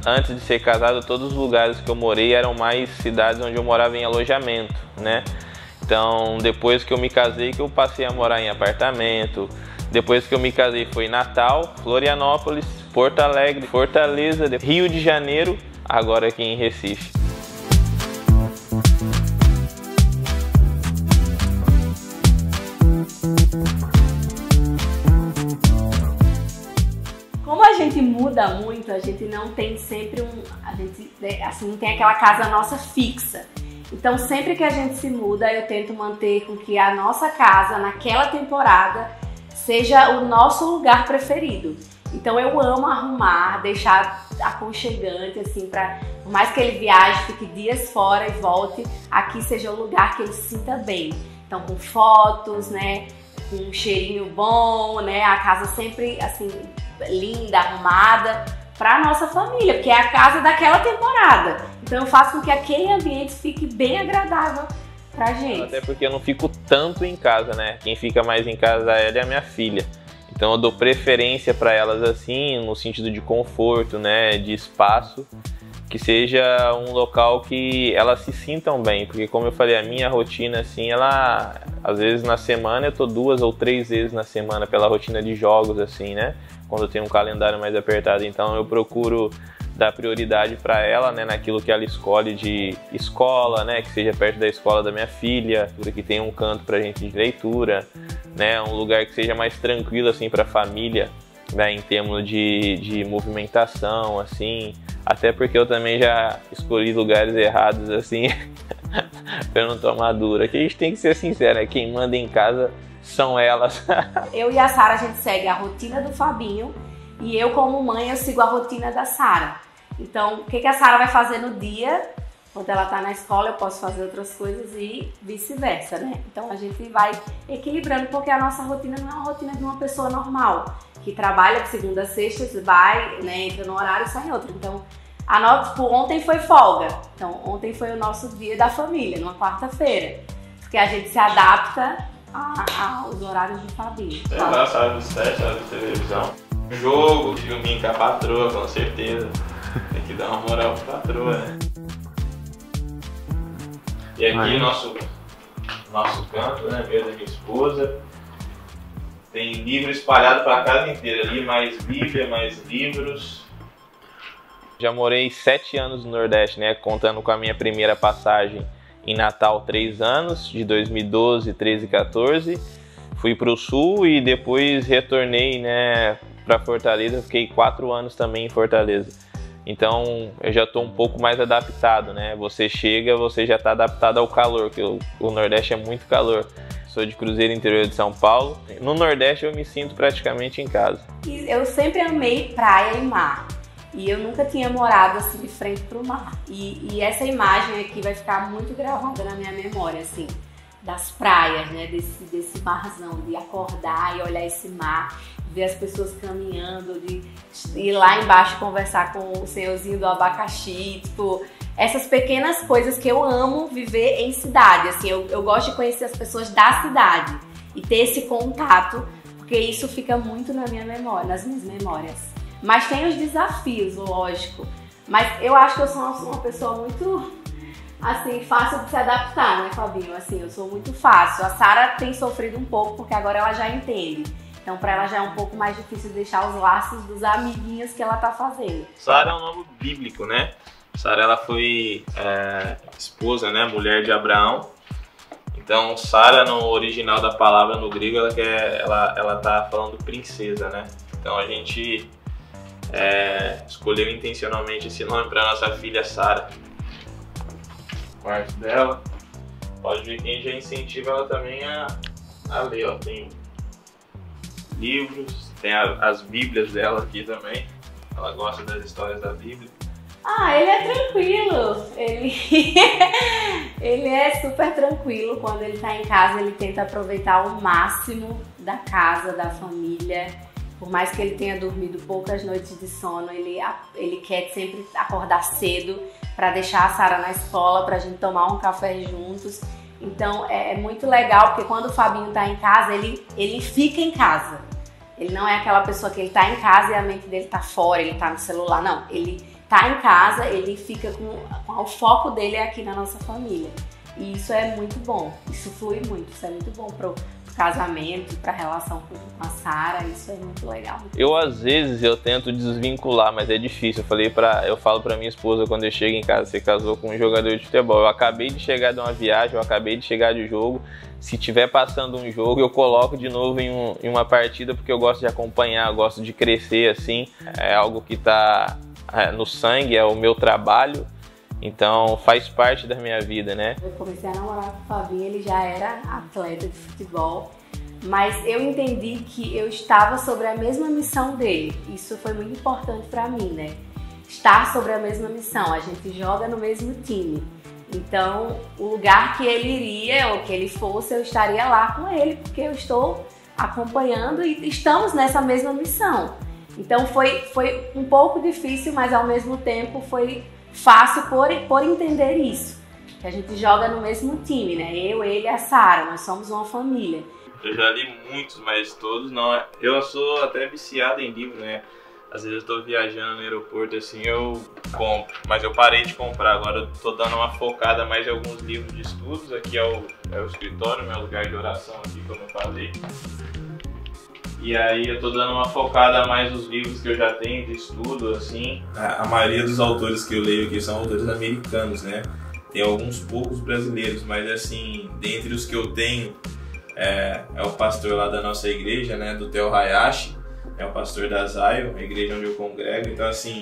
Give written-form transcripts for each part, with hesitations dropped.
antes de ser casado, todos os lugares que eu morei eram mais cidades onde eu morava em alojamento, né? Então, depois que eu me casei, que eu passei a morar em apartamento. Depois que eu me casei foi Natal, Florianópolis, Porto Alegre, Fortaleza, Rio de Janeiro, agora aqui em Recife. Como a gente muda muito, a gente não tem sempre não tem aquela casa nossa fixa. Então sempre que a gente se muda, eu tento manter com que a nossa casa naquela temporada seja o nosso lugar preferido. Então eu amo arrumar, deixar aconchegante, assim, por mais que ele viaje, fique dias fora e volte, aqui seja o lugar que ele se sinta bem. Então com fotos, né, com um cheirinho bom, né, a casa sempre assim linda, arrumada para nossa família, porque é a casa daquela temporada. Então eu faço com que aquele ambiente fique bem agradável pra gente. Até porque eu não fico tanto em casa, né? Quem fica mais em casa é a minha filha. Então eu dou preferência para elas assim, no sentido de conforto, né, de espaço, que seja um local que elas se sintam bem, porque como eu falei, a minha rotina assim, ela às vezes na semana eu tô 2 ou 3 vezes na semana pela rotina de jogos assim, né? Quando eu tenho um calendário mais apertado, então eu procuro dar prioridade para ela, né, naquilo que ela escolhe de escola, né, que seja perto da escola da minha filha, que tenha um canto pra gente de leitura, né, um lugar que seja mais tranquilo assim para a família, né, em termos de movimentação, assim, até porque eu também já escolhi lugares errados assim para não tomar dura. Que a gente tem que ser sincero, né? Quem manda em casa são elas. Eu e a Sara, a gente segue a rotina do Fabinho e eu, como mãe, eu sigo a rotina da Sara. Então, o que a Sara vai fazer no dia, quando ela tá na escola, eu posso fazer outras coisas e vice-versa, né? Então, a gente vai equilibrando, porque a nossa rotina não é uma rotina de uma pessoa normal, que trabalha de segunda a sexta, vai, né, entra no horário e sai em outro. Então, ontem foi folga. Então, ontem foi o nosso dia da família, numa quarta-feira. Porque a gente se adapta aos horários do Fabinho. É lá, sabe, 7 horas de televisão. Jogo, filminho com a patroa, com certeza. Tem que dar uma moral pra patroa, né? E aqui nosso canto, né? Meu da minha esposa. Tem livro espalhado pra casa inteira ali, mais Bíblia, mais livros. Já morei 7 anos no Nordeste, né? Contando com a minha primeira passagem em Natal, 3 anos, de 2012, 13 e 14. Fui pro Sul e depois retornei, né, pra Fortaleza. Fiquei 4 anos também em Fortaleza. Então eu já estou um pouco mais adaptado, né? Você chega, você já está adaptado ao calor, que o Nordeste é muito calor. Sou de Cruzeiro, interior de São Paulo. No Nordeste eu me sinto praticamente em casa. Eu sempre amei praia e mar. E eu nunca tinha morado assim de frente para o mar. E essa imagem aqui vai ficar muito gravada na minha memória, assim, das praias, né? Desse marzão, de acordar e olhar esse mar, ver as pessoas caminhando, de ir lá embaixo conversar com o senhorzinho do abacaxi, tipo, essas pequenas coisas que eu amo viver em cidade, assim, eu gosto de conhecer as pessoas da cidade e ter esse contato, porque isso fica muito na minha memória, nas minhas memórias. Mas tem os desafios, lógico, mas eu acho que eu sou uma pessoa muito, assim, fácil de se adaptar, né, Fabinho? Assim, eu sou muito fácil. A Sara tem sofrido um pouco, porque agora ela já entende. Então, para ela já é um pouco mais difícil deixar os laços dos amiguinhos que ela tá fazendo. Sara é um nome bíblico, né? Sara, ela foi esposa, né, mulher de Abraão. Então, Sara, no original da palavra, no grego, ela tá falando princesa, né? Então, a gente escolheu intencionalmente esse nome para nossa filha Sara. O quarto dela, pode ver que a gente já incentiva ela também a ler, ó. Tem livros, tem as bíblias dela aqui também. Ela gosta das histórias da Bíblia. Ah, ele é tranquilo. Ele é super tranquilo. Quando ele tá em casa, ele tenta aproveitar o máximo da casa, da família. Por mais que ele tenha dormido poucas noites de sono, ele quer sempre acordar cedo para deixar a Sara na escola, pra gente tomar um café juntos. Então é muito legal, porque quando o Fabinho tá em casa, ele fica em casa. Ele não é aquela pessoa que ele tá em casa e a mente dele tá fora, ele tá no celular. Não, ele tá em casa, ele fica o foco dele é aqui na nossa família. E isso é muito bom, isso flui muito, isso é muito bom pro casamento, pra relação com a Sara, isso é muito legal. Às vezes, eu tento desvincular, mas é difícil. Eu falo pra minha esposa quando eu chego em casa, você casou com um jogador de futebol. Eu acabei de chegar de uma viagem, eu acabei de chegar de jogo. Se tiver passando um jogo, eu coloco de novo em uma partida, porque eu gosto de acompanhar, eu gosto de crescer assim. É algo que tá no sangue, é o meu trabalho. Então faz parte da minha vida, né? Eu comecei a namorar com o Fabinho, ele já era atleta de futebol, mas eu entendi que eu estava sobre a mesma missão dele. Isso foi muito importante para mim, né? Estar sobre a mesma missão, a gente joga no mesmo time. Então, o lugar que ele iria ou que ele fosse, eu estaria lá com ele, porque eu estou acompanhando e estamos nessa mesma missão. Então foi um pouco difícil, mas ao mesmo tempo foi fácil por entender isso, que a gente joga no mesmo time, né? Eu, ele e a Sara, nós somos uma família. Eu já li muitos, mas todos não. Eu sou até viciado em livro, né? Às vezes eu tô viajando no aeroporto, assim, eu compro. Mas eu parei de comprar, agora eu tô dando uma focada mais em alguns livros de estudos. Aqui é o escritório, meu lugar de oração aqui, como eu falei. E aí eu tô dando uma focada mais nos livros que eu já tenho de estudo, assim. A maioria dos autores que eu leio aqui são autores americanos, né? Tem alguns poucos brasileiros, mas assim, dentre os que eu tenho, é o pastor lá da nossa igreja, né? Do Theo Hayashi, é o pastor da Zion, a igreja onde eu congrego. Então assim,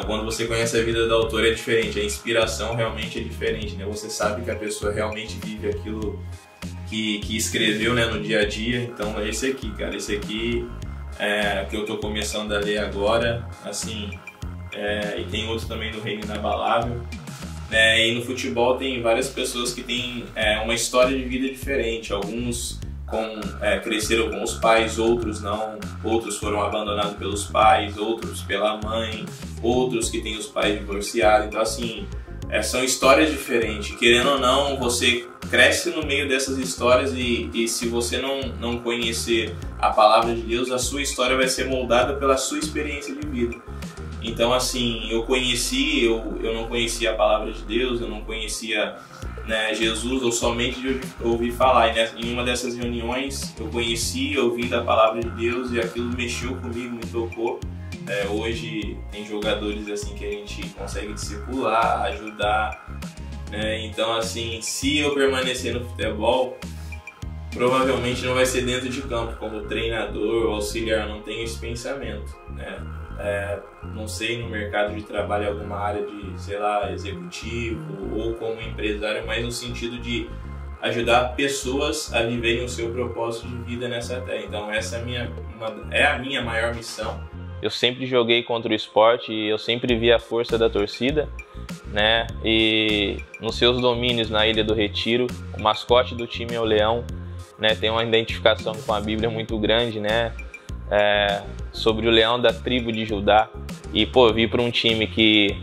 quando você conhece a vida do autor é diferente, a inspiração realmente é diferente, né? Você sabe que a pessoa realmente vive aquilo que escreveu, né, no dia a dia. Então é esse aqui, cara, esse aqui é que eu tô começando a ler agora, assim, e tem outros também do Reino Inabalável, né? E no futebol tem várias pessoas que têm uma história de vida diferente, alguns cresceram com os pais, outros não, outros foram abandonados pelos pais, outros pela mãe, outros que têm os pais divorciados. Então assim, são histórias diferentes, querendo ou não, você cresce no meio dessas histórias e se você não conhecer a palavra de Deus, a sua história vai ser moldada pela sua experiência de vida. Então assim, eu não conhecia a palavra de Deus, eu não conhecia, né, Jesus, ou somente de ouvir falar. E em uma dessas reuniões eu conheci, ouvi da palavra de Deus e aquilo mexeu comigo, me tocou. Hoje tem jogadores assim que a gente consegue discipular, ajudar, né? Então assim, se eu permanecer no futebol, provavelmente não vai ser dentro de campo, como treinador ou auxiliar, não tenho esse pensamento, né? Não sei no mercado de trabalho alguma área de, sei lá, executivo ou como empresário, mas no sentido de ajudar pessoas a viverem o seu propósito de vida nessa terra. Então essa é a minha maior missão. Eu sempre joguei contra o esporte e eu sempre vi a força da torcida, né? E nos seus domínios na Ilha do Retiro, o mascote do time é o leão, né? Tem uma identificação com a Bíblia muito grande, né? Sobre o leão da tribo de Judá. E vir para um time que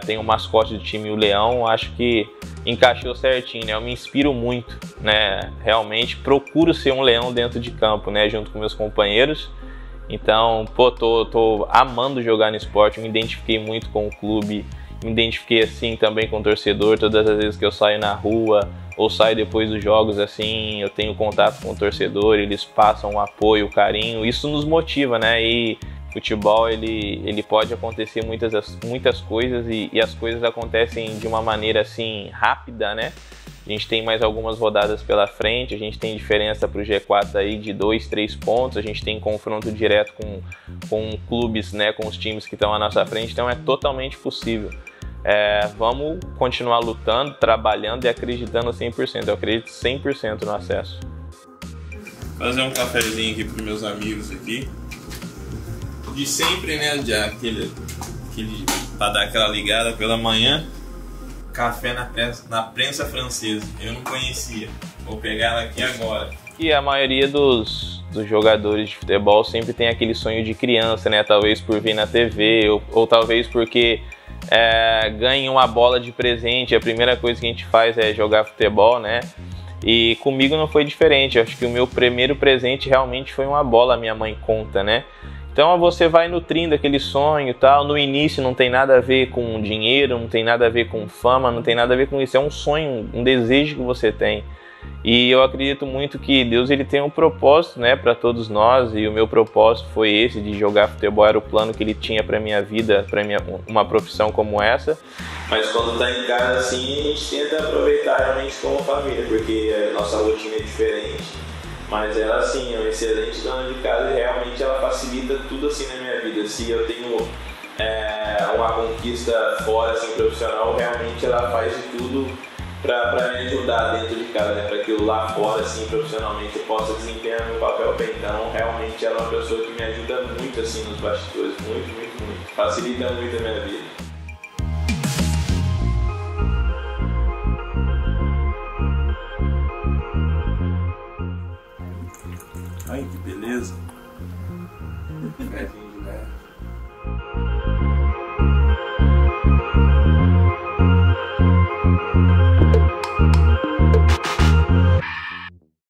tem o mascote do time o leão, acho que encaixou certinho, né? Eu me inspiro muito, né? Realmente procuro ser um leão dentro de campo, né? Junto com meus companheiros. Então, tô amando jogar no esporte, me identifiquei muito com o clube, me identifiquei assim também com o torcedor. Todas as vezes que eu saio na rua ou saio depois dos jogos, assim, eu tenho contato com o torcedor, eles passam o apoio, o carinho, isso nos motiva, né? E futebol, ele pode acontecer muitas coisas e as coisas acontecem de uma maneira assim rápida, né? A gente tem mais algumas rodadas pela frente, a gente tem diferença para o G4 aí de 2, 3 pontos, a gente tem confronto direto com clubes, né, com os times que estão à nossa frente, então é totalmente possível. Vamos continuar lutando, trabalhando e acreditando 100%, eu acredito 100% no acesso. Fazer um cafezinho aqui para meus amigos aqui, de sempre, né, para dar aquela ligada pela manhã. Café na prensa francesa, eu não conhecia, vou pegar ela aqui agora. E a maioria dos jogadores de futebol sempre tem aquele sonho de criança, né? Talvez por ver na TV ou talvez porque ganha uma bola de presente, a primeira coisa que a gente faz é jogar futebol, né? E comigo não foi diferente, eu acho que o meu primeiro presente realmente foi uma bola, minha mãe conta, né? Então você vai nutrindo aquele sonho e tal. No início não tem nada a ver com dinheiro, não tem nada a ver com fama, não tem nada a ver com isso. É um sonho, um desejo que você tem. E eu acredito muito que Deus ele tem um propósito, né, para todos nós. E o meu propósito foi esse, de jogar futebol. Era o plano que ele tinha para minha vida, para uma profissão como essa. Mas quando tá em casa assim, a gente tenta aproveitar realmente como família, porque a nossa rotina é diferente. Mas ela, assim, é uma excelente dona de casa e realmente ela facilita tudo assim na minha vida. Se eu tenho uma conquista fora, assim, profissional, realmente ela faz de tudo para me ajudar dentro de casa, né? Para que eu lá fora, assim, profissionalmente, eu possa desempenhar meu papel bem. Então, realmente ela é uma pessoa que me ajuda muito, assim, nos bastidores. Muito, muito, muito. Facilita muito a minha vida. Ai, que beleza.